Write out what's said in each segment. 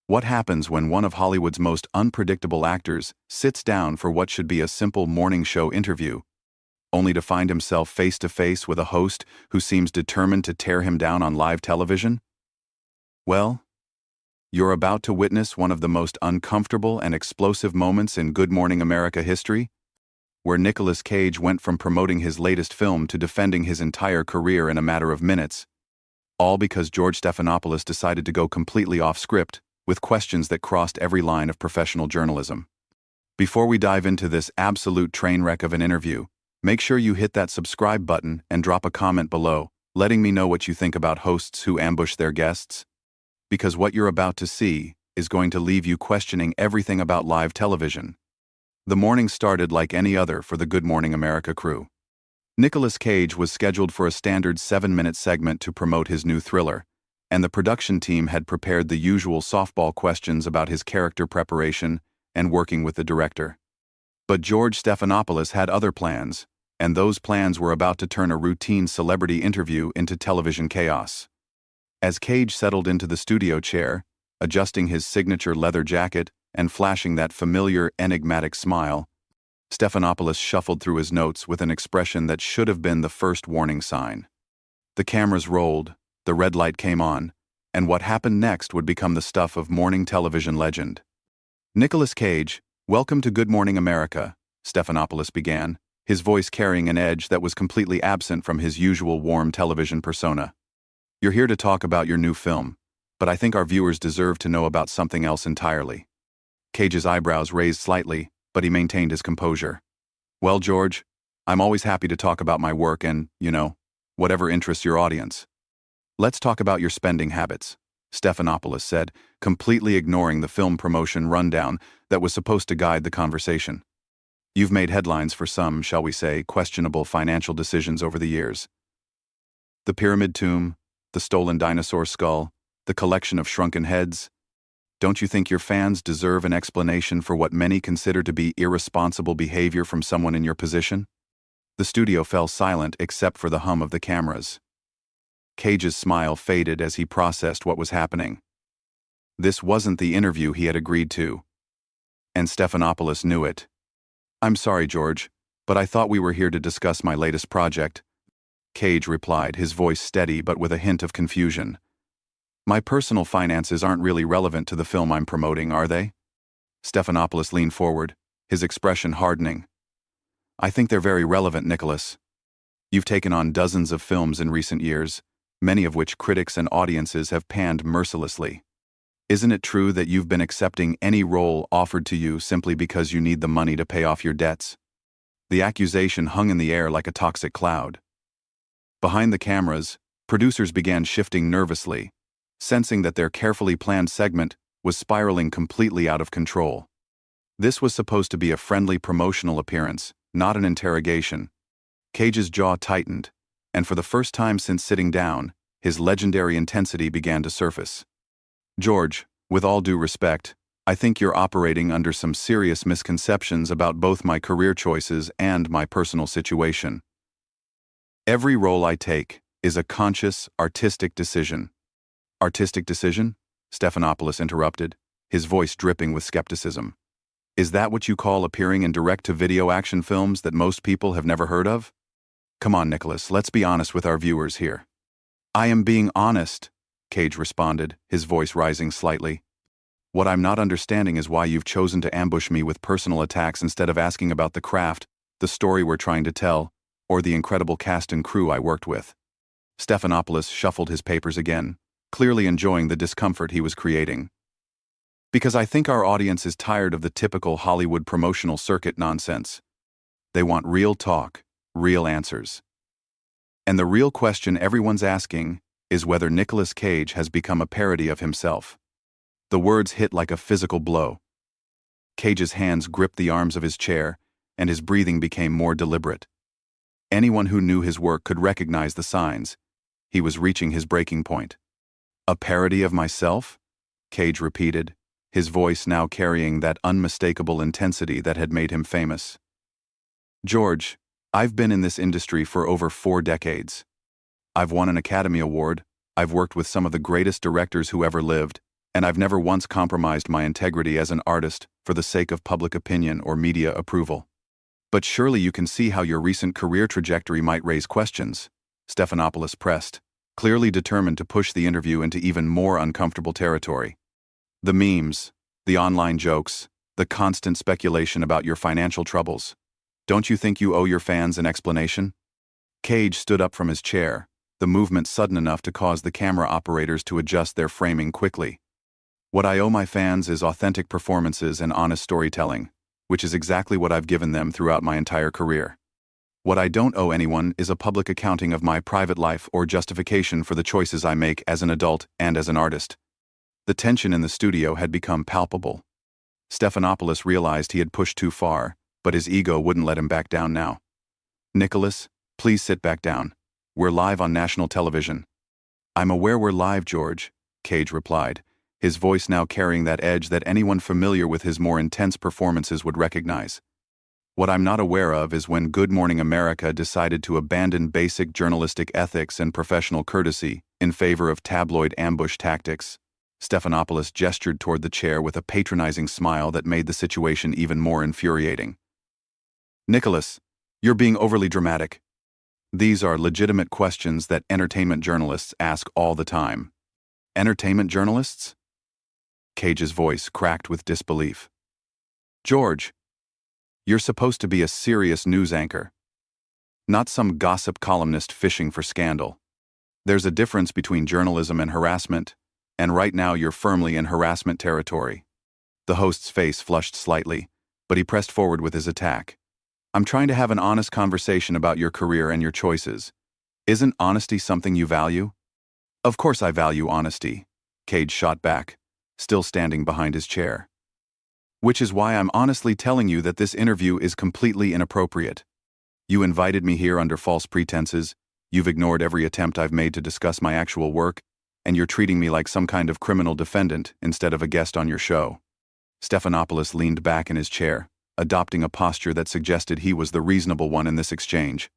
What happens when one of Hollywood's most unpredictable actors sits down for what should be a simple morning show interview, only to find himself face to face with a host who seems determined to tear him down on live television? Well, you're about to witness one of the most uncomfortable and explosive moments in Good Morning America history, where Nicolas Cage went from promoting his latest film to defending his entire career in a matter of minutes, all because George Stephanopoulos decided to go completely off script with questions that crossed every line of professional journalism. Before we dive into this absolute train wreck of an interview, make sure you hit that subscribe button and drop a comment below, letting me know what you think about hosts who ambush their guests. Because what you're about to see is going to leave you questioning everything about live television. The morning started like any other for the Good Morning America crew. Nicolas Cage was scheduled for a standard 7-minute segment to promote his new thriller, and the production team had prepared the usual softball questions about his character preparation and working with the director. But George Stephanopoulos had other plans, and those plans were about to turn a routine celebrity interview into television chaos. As Cage settled into the studio chair, adjusting his signature leather jacket and flashing that familiar, enigmatic smile, Stephanopoulos shuffled through his notes with an expression that should have been the first warning sign. The cameras rolled, the red light came on, and what happened next would become the stuff of morning television legend. "Nicolas Cage, welcome to Good Morning America," Stephanopoulos began, his voice carrying an edge that was completely absent from his usual warm television persona. "You're here to talk about your new film, but I think our viewers deserve to know about something else entirely." Cage's eyebrows raised slightly, but he maintained his composure. "Well, George, I'm always happy to talk about my work and, whatever interests your audience. Let's talk about your spending habits," Stephanopoulos said, completely ignoring the film promotion rundown that was supposed to guide the conversation. "You've made headlines for some, shall we say, questionable financial decisions over the years. The pyramid tomb, the stolen dinosaur skull, the collection of shrunken heads. Don't you think your fans deserve an explanation for what many consider to be irresponsible behavior from someone in your position?" The studio fell silent except for the hum of the cameras. Cage's smile faded as he processed what was happening. This wasn't the interview he had agreed to, and Stephanopoulos knew it. "I'm sorry, George, but I thought we were here to discuss my latest project," Cage replied, his voice steady but with a hint of confusion. "My personal finances aren't really relevant to the film I'm promoting, are they?" Stephanopoulos leaned forward, his expression hardening. "I think they're very relevant, Nicholas. You've taken on dozens of films in recent years, many of which critics and audiences have panned mercilessly. Isn't it true that you've been accepting any role offered to you simply because you need the money to pay off your debts?" The accusation hung in the air like a toxic cloud. Behind the cameras, producers began shifting nervously, sensing that their carefully planned segment was spiraling completely out of control. This was supposed to be a friendly promotional appearance, not an interrogation. Cage's jaw tightened, and for the first time since sitting down, his legendary intensity began to surface. "George, with all due respect, I think you're operating under some serious misconceptions about both my career choices and my personal situation. Every role I take is a conscious, artistic decision." "Artistic decision?" Stephanopoulos interrupted, his voice dripping with skepticism. "Is that what you call appearing in direct-to-video action films that most people have never heard of? Come on, Nicholas, let's be honest with our viewers here." "I am being honest," Cage responded, his voice rising slightly. "What I'm not understanding is why you've chosen to ambush me with personal attacks instead of asking about the craft, the story we're trying to tell, or the incredible cast and crew I worked with." Stephanopoulos shuffled his papers again, clearly enjoying the discomfort he was creating. "Because I think our audience is tired of the typical Hollywood promotional circuit nonsense. They want real talk, real answers. And the real question everyone's asking is whether Nicolas Cage has become a parody of himself." The words hit like a physical blow. Cage's hands gripped the arms of his chair, and his breathing became more deliberate. Anyone who knew his work could recognize the signs. He was reaching his breaking point. "A parody of myself?" Cage repeated, his voice now carrying that unmistakable intensity that had made him famous. "George, I've been in this industry for over 4 decades. I've won an Academy Award, I've worked with some of the greatest directors who ever lived, and I've never once compromised my integrity as an artist for the sake of public opinion or media approval. But surely you can see how your recent career trajectory might raise questions, Stephanopoulos pressed, clearly determined to push the interview into even more uncomfortable territory. The memes, the online jokes, the constant speculation about your financial troubles. Don't you think you owe your fans an explanation? Cage stood up from his chair, the movement sudden enough to cause the camera operators to adjust their framing quickly. What I owe my fans is authentic performances and honest storytelling, which is exactly what I've given them throughout my entire career. What I don't owe anyone is a public accounting of my private life or justification for the choices I make as an adult and as an artist. The tension in the studio had become palpable. Stephanopoulos realized he had pushed too far, but his ego wouldn't let him back down now. Nicholas, please sit back down. We're live on national television. I'm aware we're live, George, Cage replied, his voice now carrying that edge that anyone familiar with his more intense performances would recognize. What I'm not aware of is when Good Morning America decided to abandon basic journalistic ethics and professional courtesy in favor of tabloid ambush tactics. Stephanopoulos gestured toward the chair with a patronizing smile that made the situation even more infuriating. Nicholas, you're being overly dramatic. These are legitimate questions that entertainment journalists ask all the time. Entertainment journalists? Cage's voice cracked with disbelief. George, you're supposed to be a serious news anchor, not some gossip columnist fishing for scandal. There's a difference between journalism and harassment, and right now you're firmly in harassment territory. The host's face flushed slightly, but he pressed forward with his attack. I'm trying to have an honest conversation about your career and your choices. Isn't honesty something you value? Of course I value honesty, Cage shot back, still standing behind his chair. Which is why I'm honestly telling you that this interview is completely inappropriate. You invited me here under false pretenses, you've ignored every attempt I've made to discuss my actual work, and you're treating me like some kind of criminal defendant instead of a guest on your show. Stephanopoulos leaned back in his chair, adopting a posture that suggested he was the reasonable one in this exchange.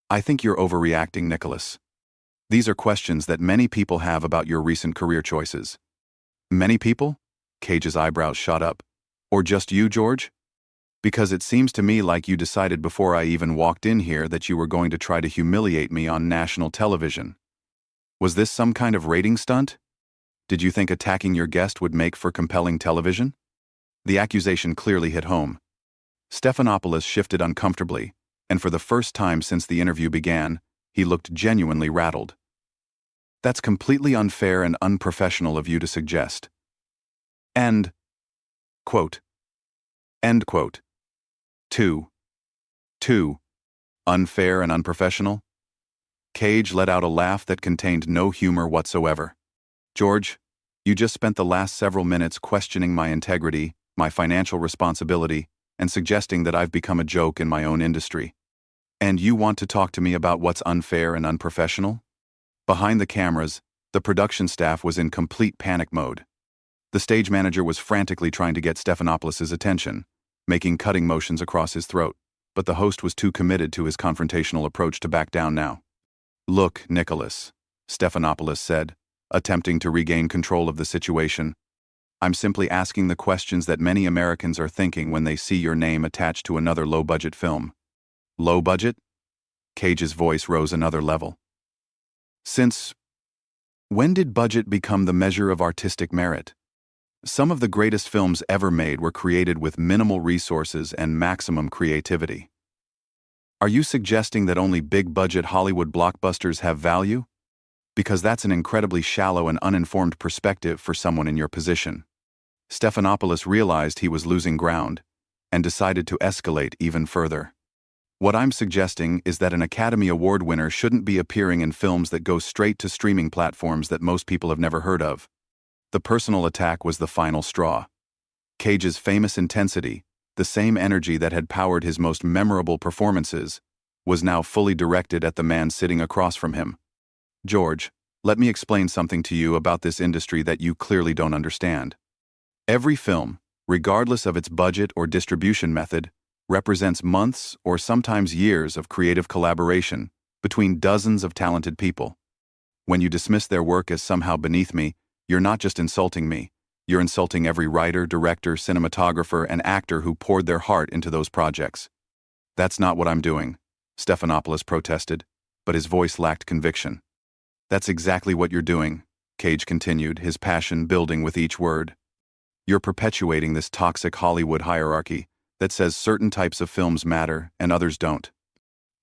I think you're overreacting, Nicholas. These are questions that many people have about your recent career choices. Many people? Cage's eyebrows shot up. Or just you, George? Because it seems to me like you decided before I even walked in here that you were going to try to humiliate me on national television. Was this some kind of rating stunt? Did you think attacking your guest would make for compelling television? The accusation clearly hit home. Stephanopoulos shifted uncomfortably, and for the first time since the interview began, he looked genuinely rattled. That's completely unfair and unprofessional of you to suggest. End quote. End quote. 2. Unfair and unprofessional? Cage let out a laugh that contained no humor whatsoever. George, you just spent the last several minutes questioning my integrity, my financial responsibility, and suggesting that I've become a joke in my own industry. And you want to talk to me about what's unfair and unprofessional? Behind the cameras, the production staff was in complete panic mode. The stage manager was frantically trying to get Stephanopoulos' attention, making cutting motions across his throat, but the host was too committed to his confrontational approach to back down now. Look, Nicholas, Stephanopoulos said, attempting to regain control of the situation. I'm simply asking the questions that many Americans are thinking when they see your name attached to another low-budget film. Low budget? Cage's voice rose another level. Since when did budget become the measure of artistic merit? Some of the greatest films ever made were created with minimal resources and maximum creativity. Are you suggesting that only big-budget Hollywood blockbusters have value? Because that's an incredibly shallow and uninformed perspective for someone in your position. Stephanopoulos realized he was losing ground and decided to escalate even further. What I'm suggesting is that an Academy Award winner shouldn't be appearing in films that go straight to streaming platforms that most people have never heard of. The personal attack was the final straw. Cage's famous intensity, the same energy that had powered his most memorable performances, was now fully directed at the man sitting across from him. George, let me explain something to you about this industry that you clearly don't understand. Every film, regardless of its budget or distribution method, represents months or sometimes years of creative collaboration between dozens of talented people. When you dismiss their work as somehow beneath me, You're not just insulting me. You're insulting every writer, director, cinematographer, and actor who poured their heart into those projects. That's not what I'm doing, Stephanopoulos protested, but his voice lacked conviction. That's exactly what you're doing, Cage continued, his passion building with each word. You're perpetuating this toxic Hollywood hierarchy that says certain types of films matter and others don't.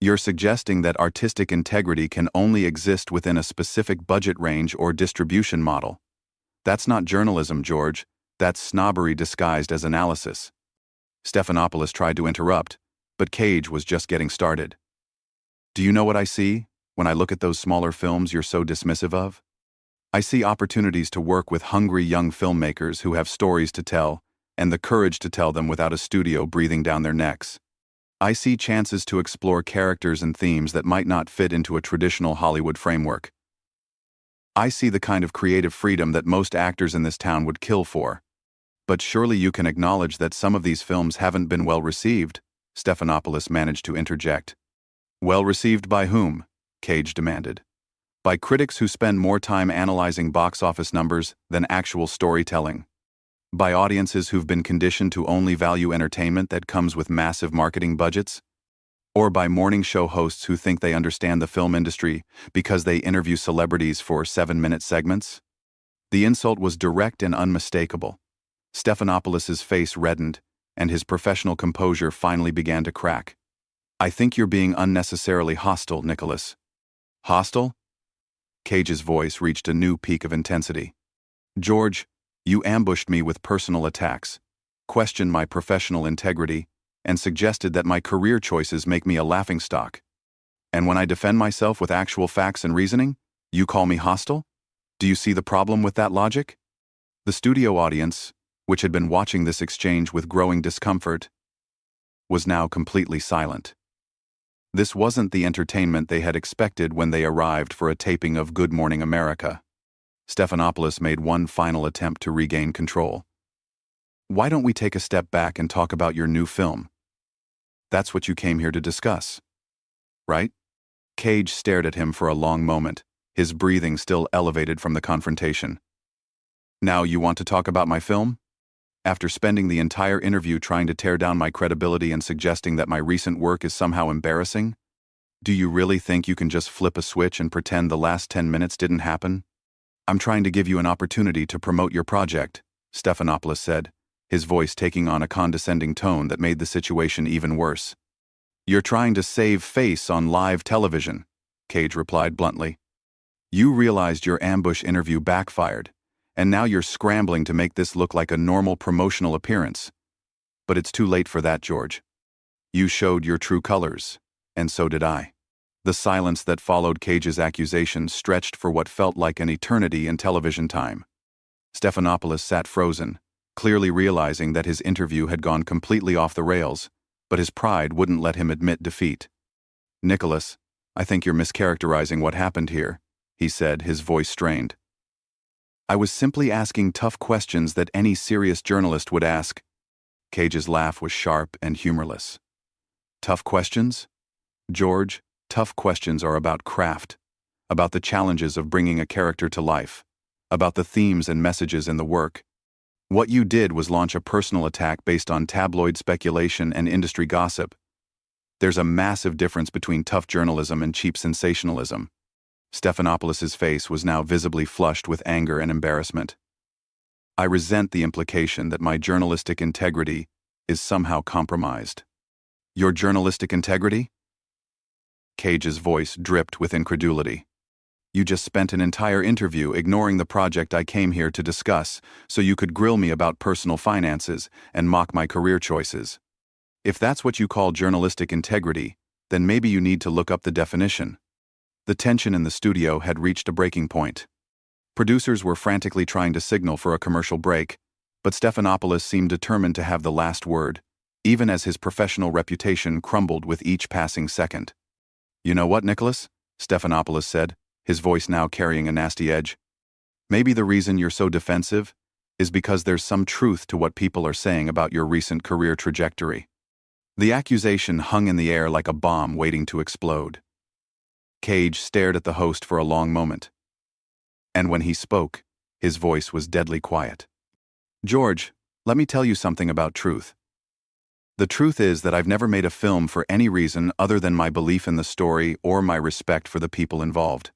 You're suggesting that artistic integrity can only exist within a specific budget range or distribution model. That's not journalism, George. That's snobbery disguised as analysis. Stephanopoulos tried to interrupt, but Cage was just getting started. Do you know what I see when I look at those smaller films you're so dismissive of? I see opportunities to work with hungry young filmmakers who have stories to tell and the courage to tell them without a studio breathing down their necks. I see chances to explore characters and themes that might not fit into a traditional Hollywood framework. I see the kind of creative freedom that most actors in this town would kill for. But surely you can acknowledge that some of these films haven't been well received, Stephanopoulos managed to interject. Well received by whom? Cage demanded. By critics who spend more time analyzing box office numbers than actual storytelling. By audiences who've been conditioned to only value entertainment that comes with massive marketing budgets? Or by morning show hosts who think they understand the film industry because they interview celebrities for 7-minute segments? The insult was direct and unmistakable. Stephanopoulos' face reddened, and his professional composure finally began to crack. I think you're being unnecessarily hostile, Nicholas. Hostile? Cage's voice reached a new peak of intensity. George, you ambushed me with personal attacks, questioned my professional integrity, and suggested that my career choices make me a laughingstock. And when I defend myself with actual facts and reasoning, you call me hostile? Do you see the problem with that logic? The studio audience, which had been watching this exchange with growing discomfort, was now completely silent. This wasn't the entertainment they had expected when they arrived for a taping of Good Morning America. Stephanopoulos made one final attempt to regain control. Why don't we take a step back and talk about your new film? That's what you came here to discuss, right? Cage stared at him for a long moment, his breathing still elevated from the confrontation. Now you want to talk about my film? After spending the entire interview trying to tear down my credibility and suggesting that my recent work is somehow embarrassing? Do you really think you can just flip a switch and pretend the last 10 minutes didn't happen? I'm trying to give you an opportunity to promote your project, Stephanopoulos said, his voice taking on a condescending tone that made the situation even worse. You're trying to save face on live television, Cage replied bluntly. You realized your ambush interview backfired, and now you're scrambling to make this look like a normal promotional appearance. But it's too late for that, George. You showed your true colors, and so did I. The silence that followed Cage's accusation stretched for what felt like an eternity in television time. Stephanopoulos sat frozen, clearly realizing that his interview had gone completely off the rails, but his pride wouldn't let him admit defeat. Nicholas, I think you're mischaracterizing what happened here, he said, his voice strained. I was simply asking tough questions that any serious journalist would ask. Cage's laugh was sharp and humorless. Tough questions? George, tough questions are about craft, about the challenges of bringing a character to life, about the themes and messages in the work. What you did was launch a personal attack based on tabloid speculation and industry gossip. There's a massive difference between tough journalism and cheap sensationalism. Stephanopoulos' face was now visibly flushed with anger and embarrassment. I resent the implication that my journalistic integrity is somehow compromised. Your journalistic integrity? Cage's voice dripped with incredulity. You just spent an entire interview ignoring the project I came here to discuss so you could grill me about personal finances and mock my career choices. If that's what you call journalistic integrity, then maybe you need to look up the definition. The tension in the studio had reached a breaking point. Producers were frantically trying to signal for a commercial break, but Stephanopoulos seemed determined to have the last word, even as his professional reputation crumbled with each passing second. You know what, Nicholas? Stephanopoulos said, his voice now carrying a nasty edge. Maybe the reason you're so defensive is because there's some truth to what people are saying about your recent career trajectory. The accusation hung in the air like a bomb waiting to explode. Cage stared at the host for a long moment. And when he spoke, His voice was deadly quiet. "George, let me tell you something about truth. The truth is that I've never made a film for any reason other than my belief in the story or my respect for the people involved.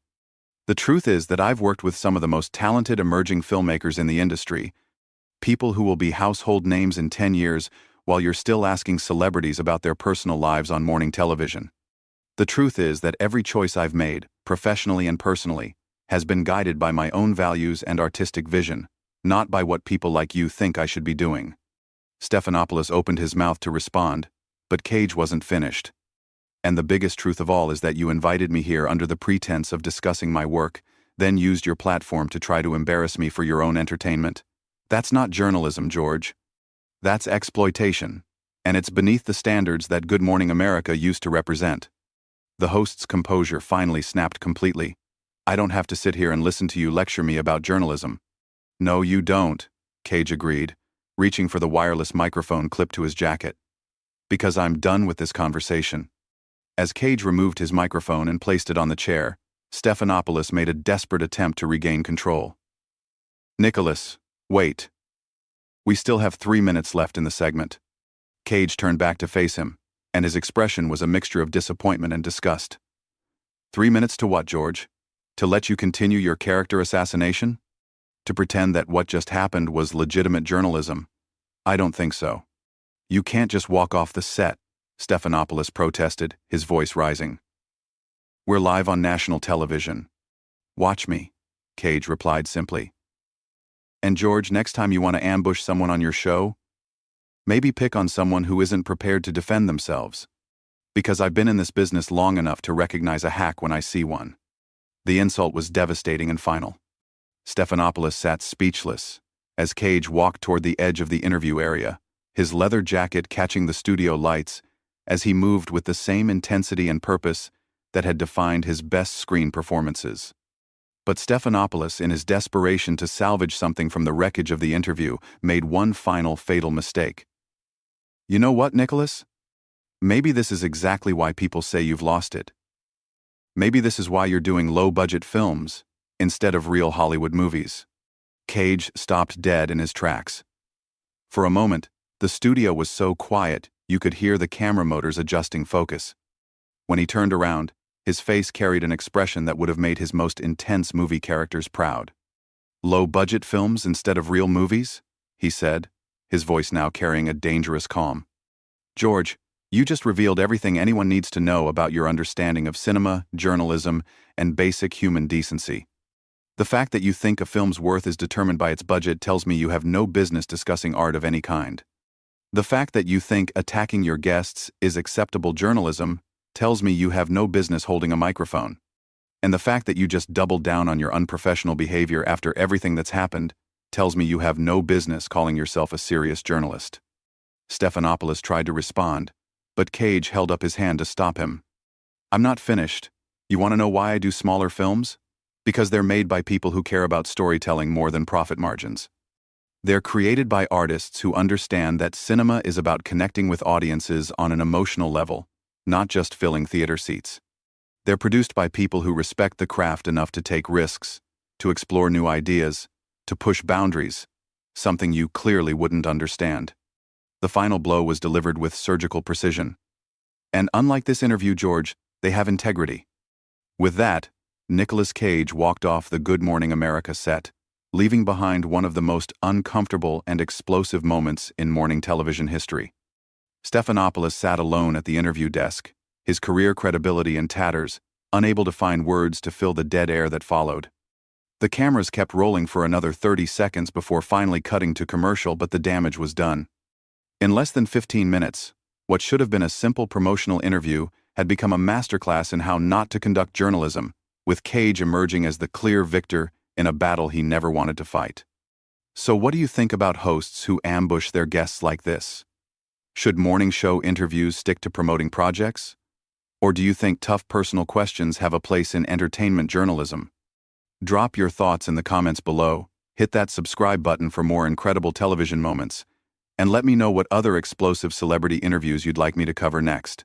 The truth is that I've worked with some of the most talented emerging filmmakers in the industry, people who will be household names in 10 years while you're still asking celebrities about their personal lives on morning television. The truth is that every choice I've made, professionally and personally, has been guided by my own values and artistic vision, not by what people like you think I should be doing." Stephanopoulos opened his mouth to respond, but Cage wasn't finished. "And the biggest truth of all is that you invited me here under the pretense of discussing my work, then used your platform to try to embarrass me for your own entertainment. That's not journalism, George. That's exploitation, and it's beneath the standards that Good Morning America used to represent." The host's composure finally snapped completely. "I don't have to sit here and listen to you lecture me about journalism." "No, you don't," Cage agreed, reaching for the wireless microphone clipped to his jacket. "Because I'm done with this conversation." As Cage removed his microphone and placed it on the chair, Stephanopoulos made a desperate attempt to regain control. "Nicholas, wait. We still have 3 minutes left in the segment." Cage turned back to face him, and his expression was a mixture of disappointment and disgust. "3 minutes to what, George? To let you continue your character assassination? To pretend that what just happened was legitimate journalism? I don't think so. You can't just walk off the set," Stephanopoulos protested, his voice rising. "We're live on national television. Watch me," Cage replied simply. "And George, next time you want to ambush someone on your show, maybe pick on someone who isn't prepared to defend themselves. Because I've been in this business long enough to recognize a hack when I see one." The insult was devastating and final. Stephanopoulos sat speechless as Cage walked toward the edge of the interview area, his leather jacket catching the studio lights as he moved with the same intensity and purpose that had defined his best screen performances. But Stephanopoulos, in his desperation to salvage something from the wreckage of the interview, made one final fatal mistake. "You know what, Nicholas? Maybe this is exactly why people say you've lost it. Maybe this is why you're doing low-budget films instead of real Hollywood movies." Cage stopped dead in his tracks. For a moment, the studio was so quiet you could hear the camera motors adjusting focus. When he turned around, his face carried an expression that would have made his most intense movie characters proud. "Low-budget films instead of real movies?" he said, his voice now carrying a dangerous calm. "George, you just revealed everything anyone needs to know about your understanding of cinema, journalism, and basic human decency. The fact that you think a film's worth is determined by its budget tells me you have no business discussing art of any kind. The fact that you think attacking your guests is acceptable journalism tells me you have no business holding a microphone. And the fact that you just doubled down on your unprofessional behavior after everything that's happened tells me you have no business calling yourself a serious journalist." Stephanopoulos tried to respond, but Cage held up his hand to stop him. "I'm not finished. You want to know why I do smaller films? Because they're made by people who care about storytelling more than profit margins. They're created by artists who understand that cinema is about connecting with audiences on an emotional level, not just filling theater seats. They're produced by people who respect the craft enough to take risks, to explore new ideas, to push boundaries, something you clearly wouldn't understand." The final blow was delivered with surgical precision. "And unlike this interview, George, they have integrity." With that, Nicolas Cage walked off the Good Morning America set, leaving behind one of the most uncomfortable and explosive moments in morning television history. Stephanopoulos sat alone at the interview desk, his career credibility in tatters, unable to find words to fill the dead air that followed. The cameras kept rolling for another 30 seconds before finally cutting to commercial, but the damage was done. In less than 15 minutes, what should have been a simple promotional interview had become a masterclass in how not to conduct journalism, with Cage emerging as the clear victor in a battle he never wanted to fight. So what do you think about hosts who ambush their guests like this? Should morning show interviews stick to promoting projects? Or do you think tough personal questions have a place in entertainment journalism? Drop your thoughts in the comments below, hit that subscribe button for more incredible television moments, and let me know what other explosive celebrity interviews you'd like me to cover next.